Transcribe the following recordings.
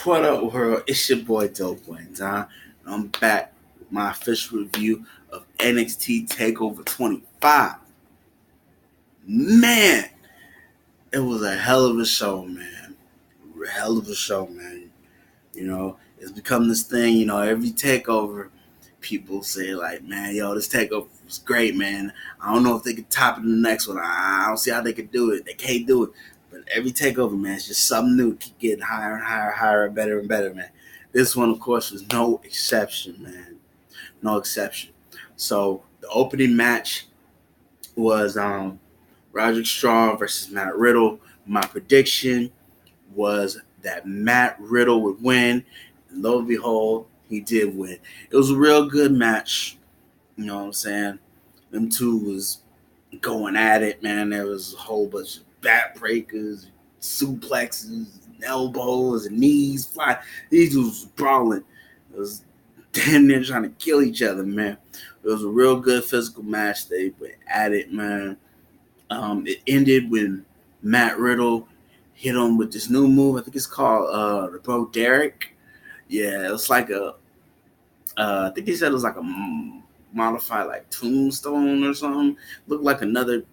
What up, world? It's your boy Doughboy, and I'm back with my official review of NXT Takeover 25. Man, it was a hell of a show, man. Hell of a show, man. It's become this thing. Every takeover, people say like, "Man, yo, this takeover was great, man. I don't know if they could top it in the next one. I don't see how they could do it. They can't do it." But every takeover, man, it's just something new. Keep getting higher and higher, higher, better and better, man. This one, of course, was no exception, man. No exception. So the opening match was Roderick Strong versus Matt Riddle. My prediction was that Matt Riddle would win. And lo and behold, he did win. It was a real good match. You know what I'm saying? Them two was going at it, man. There was a whole bunch of backbreakers, suplexes, elbows, and knees flying. These dudes was brawling. It was damn near trying to kill each other, man. It was a real good physical match. They went at it, man. It ended when Matt Riddle hit him with this new move. I think it's called the Bro Derek. Yeah, it was like I think he said it was like a modified like tombstone or something. Looked like another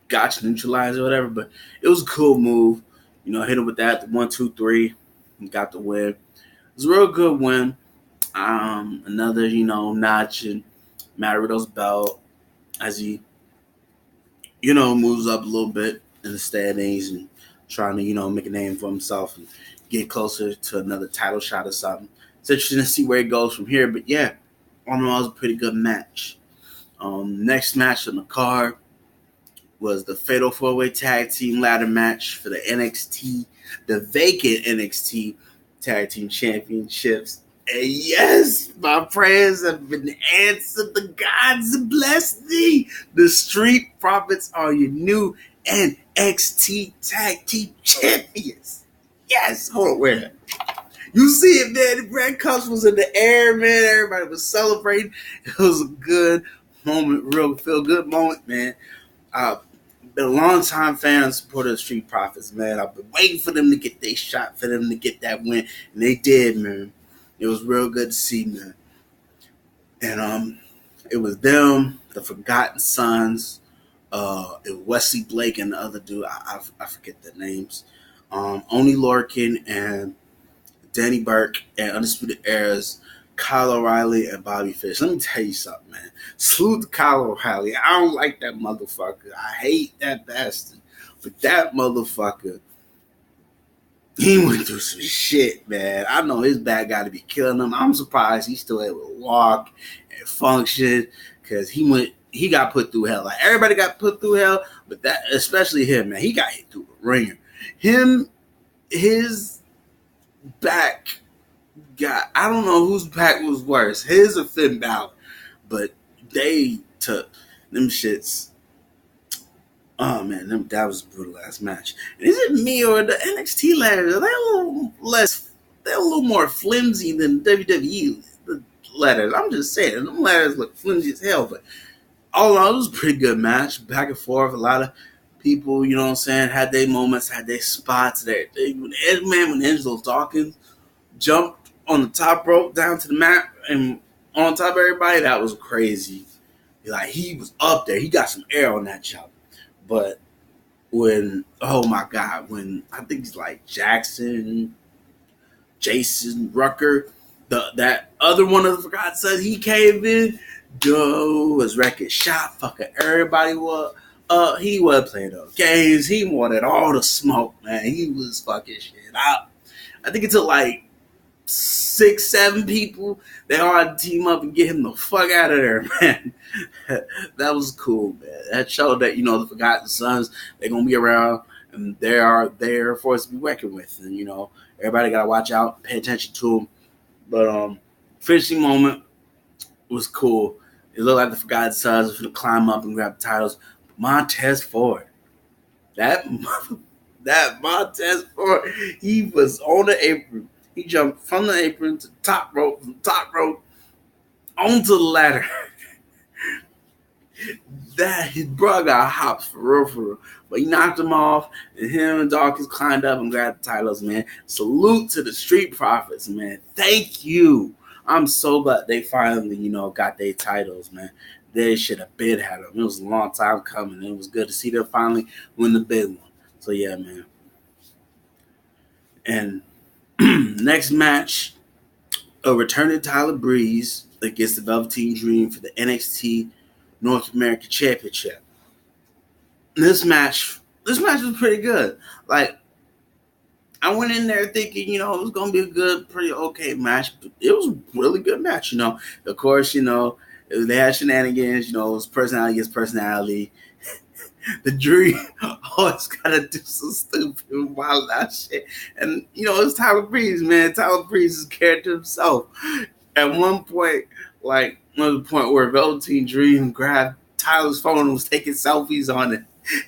gotcha neutralizer or whatever, but it was a cool move. Hit him with that, the 1-2-3, and got the win. It was a real good win. Another, notch in Matt Riddle's belt as he, moves up a little bit in the standings and trying to, make a name for himself and get closer to another title shot or something. It's interesting to see where it goes from here, but yeah, all in all, it was a pretty good match. Next match on the card was the Fatal 4-Way Tag Team Ladder match for the vacant NXT Tag Team Championships. And yes, my prayers have been answered. The gods have blessed thee. The Street Profits are your new NXT Tag Team Champions. Yes, hold on, wait. You see it, man. The red cups was in the air, man. Everybody was celebrating. It was a good moment, real feel-good moment, man. Been a long time fan and supporter of the Street Profits, man. I've been waiting for them to get their shot, for them to get that win, and they did, man. It was real good to see, man. And it was them, the Forgotten Sons, it was Wesley Blake and the other dude. I forget their names. Oni Lorcan and Danny Burke and Undisputed Era's Kyle O'Reilly and Bobby Fish. Let me tell you something, man. Salute to Kyle O'Reilly. I don't like that motherfucker. I hate that bastard. But that motherfucker, he went through some shit, man. I know his back got to be killing him. I'm surprised he's still able to walk and function because he got put through hell. Like everybody got put through hell, but that, especially him, man. He got hit through the ringer. His back got, I don't know whose back was worse, his or Finn Balor, but they took them shits. Oh man, that was a brutal ass match. And is it me or the NXT ladders? They're a little more flimsy than WWE ladders. I'm just saying, them ladders look flimsy as hell. But all in all, it was a pretty good match, back and forth. A lot of people, you know what I'm saying, had their moments, had their spots. When Angelo Dawkins jumped on the top rope down to the mat and on top of everybody, that was crazy. Like, he was up there. He got some air on that jump. But when I think it's like Jason Rucker, that other one of the Forgotten Sons, he came in, was wrecking shop, fucking everybody was. He wasn't playing no games. He wanted all the smoke, man. He was fucking shit out. I think it took like 6-7 people. They all had to team up and get him the fuck out of there, man. That was cool, man. That showed that, the Forgotten Sons, they're going to be around and they're for us to be working with. And, everybody got to watch out, pay attention to them. But finishing moment was cool. It looked like the Forgotten Sons were going to climb up and grab the titles. Montez Ford. That Montez Ford, he was on the apron. He jumped from the apron to the top rope, from the top rope onto the ladder. that his brother got hops for real, for real. But he knocked him off, and him and Dawkins climbed up and grabbed the titles, man. Salute to the Street Profits, man. Thank you. I'm so glad they finally, got their titles, man. They should have been had them. It was a long time coming. It was good to see them finally win the big one. So yeah, man. And next match, a returning Tyler Breeze against the Velveteen Dream for the NXT North American Championship. This match was pretty good. Like, I went in there thinking, it was gonna be a good, pretty okay match. But it was a really good match, Of course, they had shenanigans. It was personality against personality. The Dream always gotta do some stupid, wild out shit, and it's Tyler Breeze, man. Tyler Breeze is character himself. At one point, where Velveteen Dream grabbed Tyler's phone and was taking selfies on it.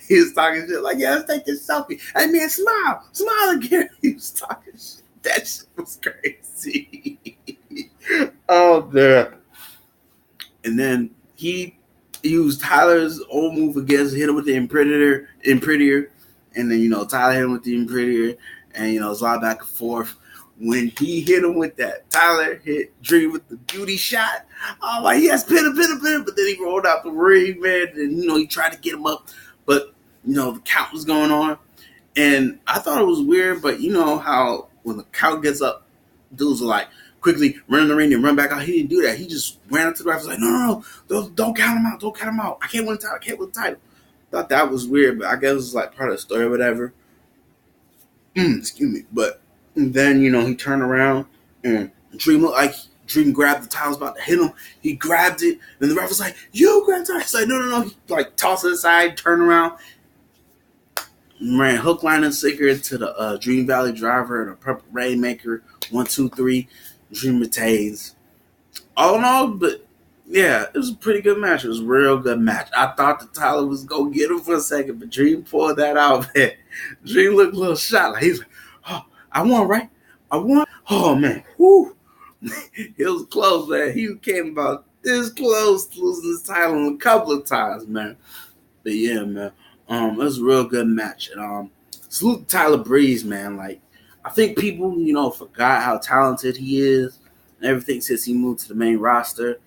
He was talking shit like, yeah, let's take this selfie. Hey, man, smile again. He was talking shit. That shit was crazy. Oh, man. And then he used Tyler's old move against, hit him with the imprinter. And then, Tyler hit him with the imprinter. And, it was a lot back and forth. When he hit him with that, Tyler hit Dream with the beauty shot. Oh, like, yes, pin him. But then he rolled out the ring, man. And, he tried to get him up. But, the count was going on. And I thought it was weird, but how when the count gets up, dudes are like, quickly run in the ring and run back out. He didn't do that. He just ran up to the ref and was like, no, don't count him out. Don't count him out. I can't win the title. Thought that was weird, but I guess it was like part of the story or whatever. Excuse me. But then, he turned around and Dream grabbed the title, was about to hit him. He grabbed it, and the ref was like, you grabbed the title. He's like, no. He tossed it aside, turned around, ran hook, line, and sinker to the Dream Valley Driver and a Purple Rainmaker. 1, 2, 3. Dream retains. All in all, but yeah, it was a pretty good match. It was a real good match. I thought the Tyler was going to get him for a second, but Dream pulled that out, man. Dream looked a little shot. He's like, oh, I won, right? I won. Oh, man. Whew. It was close, man. He came about this close to losing his title a couple of times, man. But yeah, man. It was a real good match. And salute Tyler Breeze, man. I think people, forgot how talented he is and everything since he moved to the main roster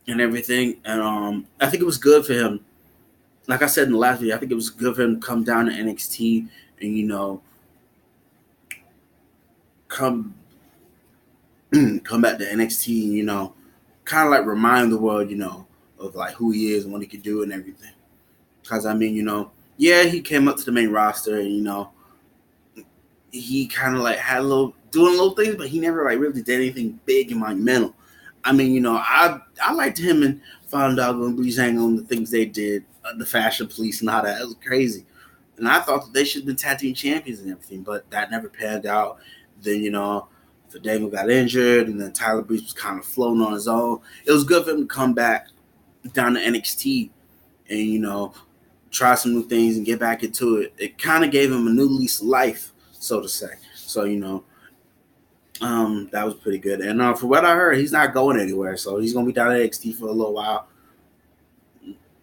and everything. And I think it was good for him. Like I said in the last video, I think it was good for him to come down to NXT and, come back to NXT and, kind of remind the world, of who he is and what he can do and everything. Because, yeah, he came up to the main roster and, he kind of had doing little things, but he never really did anything big and monumental. I liked him and Fandango and Breezango and the things they did, the Fashion Police and all that. It was crazy. And I thought that they should have been tag team champions and everything, but that never panned out. Then, Fandango got injured, and then Tyler Breeze was kind of floating on his own. It was good for him to come back down to NXT and, try some new things and get back into it. It kind of gave him a new lease of life, so to say. So, that was pretty good. And for what I heard, he's not going anywhere. So he's going to be down at NXT for a little while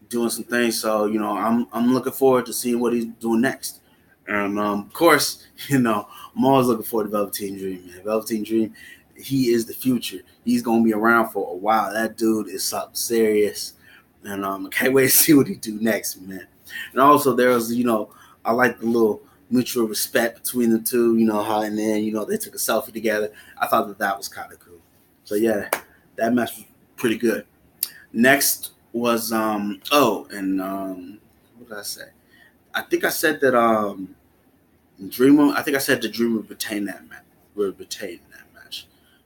doing some things. So, I'm looking forward to seeing what he's doing next. And, of course, I'm always looking forward to Velveteen Dream, man. Velveteen Dream, he is the future. He's going to be around for a while. That dude is something serious. And I can't wait to see what he do next, man. And also, there was, I like the little mutual respect between the two, how, and then, they took a selfie together. I thought that was kind of cool. So, yeah, that match was pretty good. Next was, what did I say? I think I said that, the Dream would retain that match.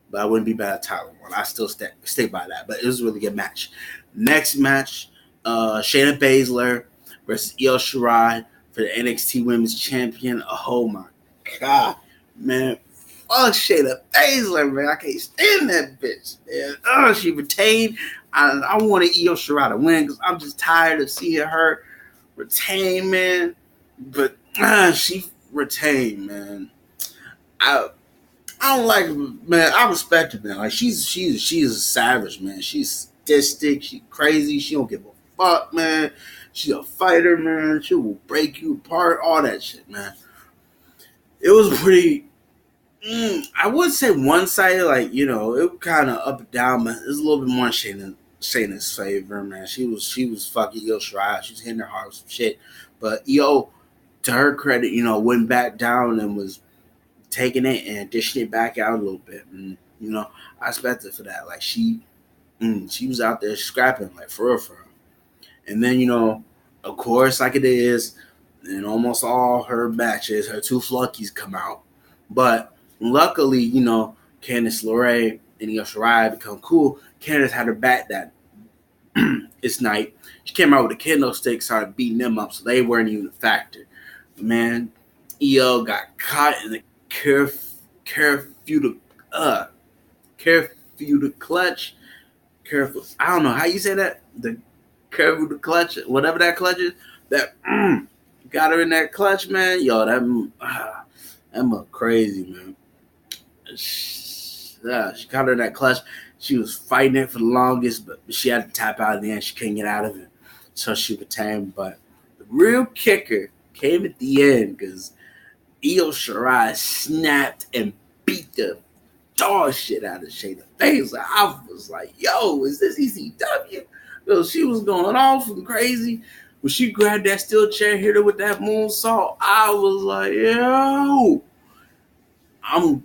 But I wouldn't be bad at Tyler one. I still stay by that. But it was a really good match. Next match, Shayna Baszler versus Io Shirai for the NXT Women's Champion. Oh my God, man. Fuck Shayna Baszler, man. I can't stand that bitch, man. Oh, she retained. I wanted Io Shirai to win because I'm just tired of seeing her retain, man. But she retained, man. I don't like her, man. I respect her, man. She's a savage, man. She's sadistic. She's crazy. She don't give a fuck, man. She's a fighter, man. She will break you apart, all that shit, man. It was pretty. I wouldn't say one sided, like it kind of up and down, but it's a little bit more Shayna's favor, man. She was fucking Io Shirai. She was hitting her hard with some shit, but Io, to her credit, went back down and was taking it and dishing it back out a little bit. And I expected for that. Like she was out there scrapping, like for real, for real. And then of course, like it is in almost all her matches, her two flunkies come out. But luckily, Candice LeRae and Io Shirai become cool. Candice had her back that it's night. She came out with a kendo stick, started beating them up, so they weren't even a factor. Man, Io got caught in the Careful clutch. Careful. I don't know how you say that. The careful clutch, whatever that clutch is. That got her in that clutch, man. Yo, that crazy, man. Yeah, she got her in that clutch. She was fighting it for the longest, but she had to tap out in the end. She couldn't get out of it, so she retained. But the real kicker came at the end because Io Shirai snapped and beat the dog shit out of Shayna Baszler. I was like, yo, is this ECW? Yo, she was going off and crazy. When she grabbed that steel chair, hit her with that moonsault, I was like, yo, I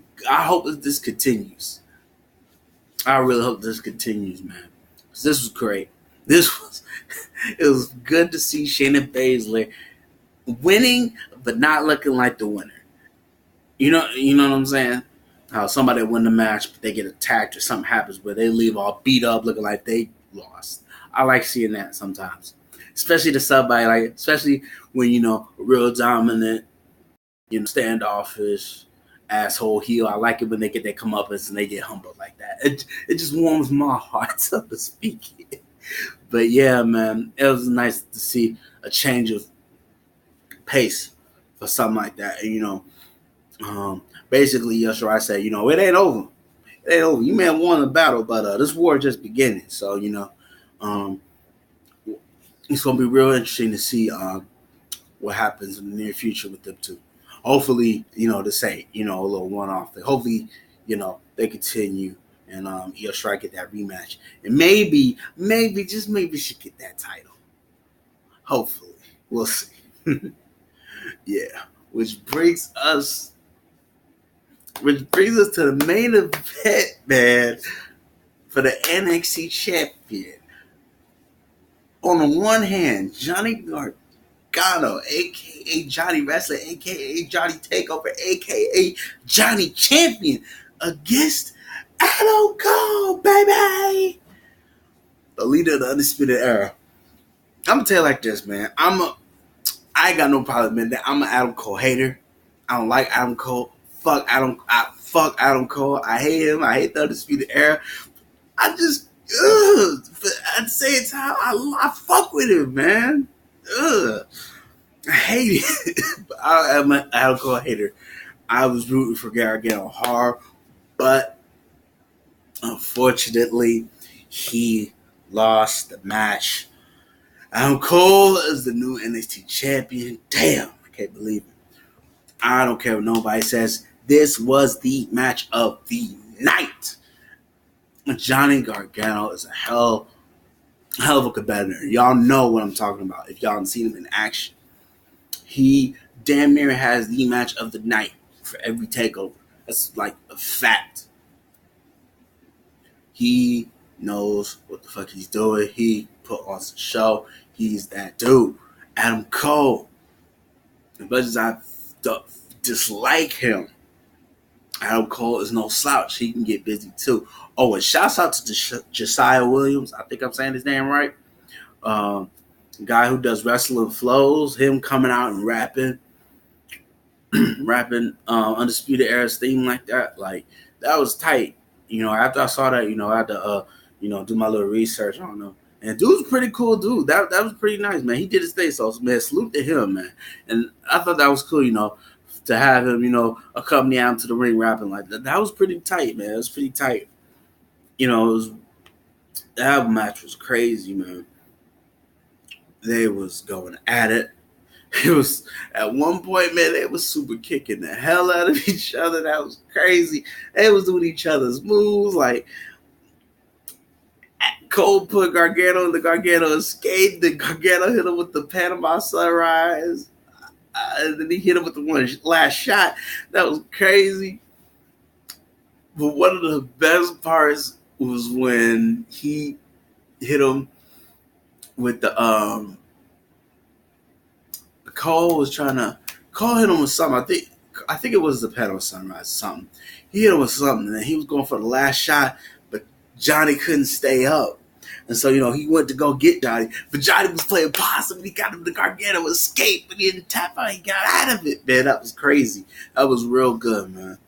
hope that this continues. I really hope this continues, man. Because this was great. It was good to see Shayna Baszler winning, but not looking like the winner. You know what I'm saying? How somebody win the match, but they get attacked or something happens where they leave all beat up, looking like they lost. I like seeing that sometimes, especially to somebody especially when a real dominant, standoffish asshole heel. I like it when they get their comeuppance and they get humbled like that. It just warms my heart, so to speak. But yeah, man, it was nice to see a change of pace for something like that. And, basically, Yoshirai said, it ain't over. It ain't over. You may have won the battle, but this war just beginning. So, it's going to be real interesting to see what happens in the near future with them two. Hopefully, this ain't, a little one-off thing. Hopefully, they continue and Io Shirai get that rematch. And maybe, just maybe she get that title. Hopefully. We'll see. Yeah. Which brings us to the main event, man, for the NXT champion. On the one hand, Johnny Gargano, a.k.a. Johnny Wrestler, a.k.a. Johnny Takeover, a.k.a. Johnny Champion, against Adam Cole, baby! The leader of the Undisputed Era. I'm going to tell you like this, man. I ain't got no problem with that. I'm an Adam Cole hater. I don't like Adam Cole. Fuck Adam Cole. I hate him. I hate the Undisputed Era. I just, but at the same time, I fuck with him, man. I hate it. But I am an Adam Cole hater. I was rooting for Gargano hard, but unfortunately, he lost the match. Adam Cole is the new NXT champion. Damn, I can't believe it. I don't care what nobody says. This was the match of the night. Johnny Gargano is a hell of a competitor. Y'all know what I'm talking about if y'all haven't seen him in action. He damn near has the match of the night for every takeover. That's like a fact. He knows what the fuck he's doing. He put on the show. He's that dude. Adam Cole. As much as I dislike him, Adam Cole is no slouch. He can get busy too. Oh, and shouts out to Josiah Williams. I think I'm saying his name right. Guy who does wrestling flows. Him coming out and rapping Undisputed Era's theme like that. Like, that was tight. After I saw that, I had to, do my little research on him. And dude's a pretty cool dude. That was pretty nice, man. He did his thing. So, man, salute to him, man. And I thought that was cool, to have him, accompany him to the ring rapping like that. That was pretty tight, man. It was pretty tight. That match was crazy, man. They was going at it. It was at one point, man, they was super kicking the hell out of each other. That was crazy. They was doing each other's moves. Like Cole put Gargano and the Gargano escaped. The Gargano hit him with the Panama Sunrise. And then he hit him with the one last shot. That was crazy. But one of the best parts was when he hit him with the Cole was trying to hit him with something. I think it was the Panama Sunrise something. He hit him with something, and he was going for the last shot, but Johnny couldn't stay up. And so, he went to go get Johnny, but Johnny was playing possum. He got him the Gargano escape, but he didn't tap out. He got out of it, man. That was crazy. That was real good, man.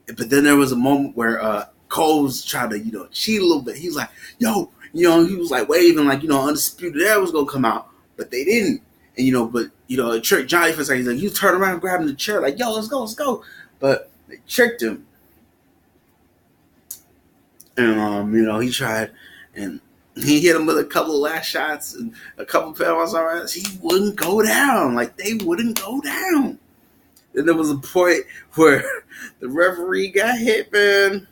But then there was a moment where Cole was trying to, cheat a little bit. He was like, yo, he was like waving like, Undisputed Era was going to come out, but they didn't. And, it tricked Johnny for a second. He's like, you turn around, grab him the chair, like, yo, let's go. But they tricked him. And, he tried, and he hit him with a couple of last shots and a couple of penalties. All right, he wouldn't go down. Like, they wouldn't go down. Then there was a point where the referee got hit, man.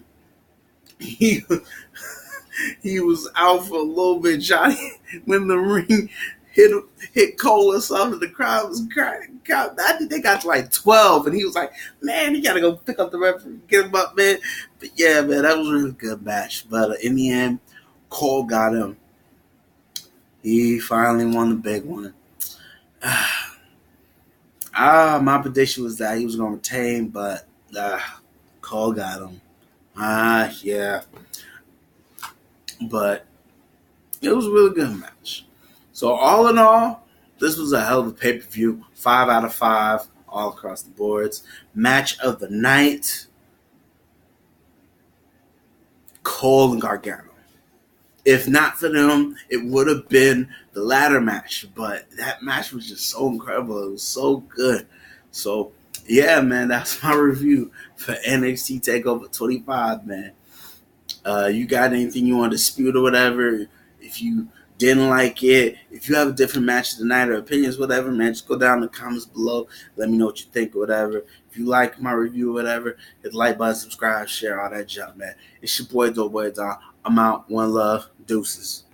He was out for a little bit. Johnny went in the ring, hit Cole or something. The crowd was crying. I think they got to like 12, and he was like, man, you got to go pick up the referee, get him up, man. But yeah, man, that was a really good match. But in the end, Cole got him. He finally won the big one. My prediction was that he was going to retain, but Cole got him. Yeah. But it was a really good match. So all in all, this was a hell of a pay-per-view. 5 out of 5 all across the boards. Match of the night, Cole and Gargano. If not for them, it would have been the ladder match. But that match was just so incredible. It was so good. So, yeah, man, that's my review for NXT Takeover 25, man. You got anything you want to dispute or whatever? If you didn't like it, if you have a different match tonight or opinions, whatever, man, just go down in the comments below. Let me know what you think or whatever. If you like my review or whatever, hit the like button, subscribe, share, all that junk, man. It's your boy, Doughboy. I'm out. One love. Deuces.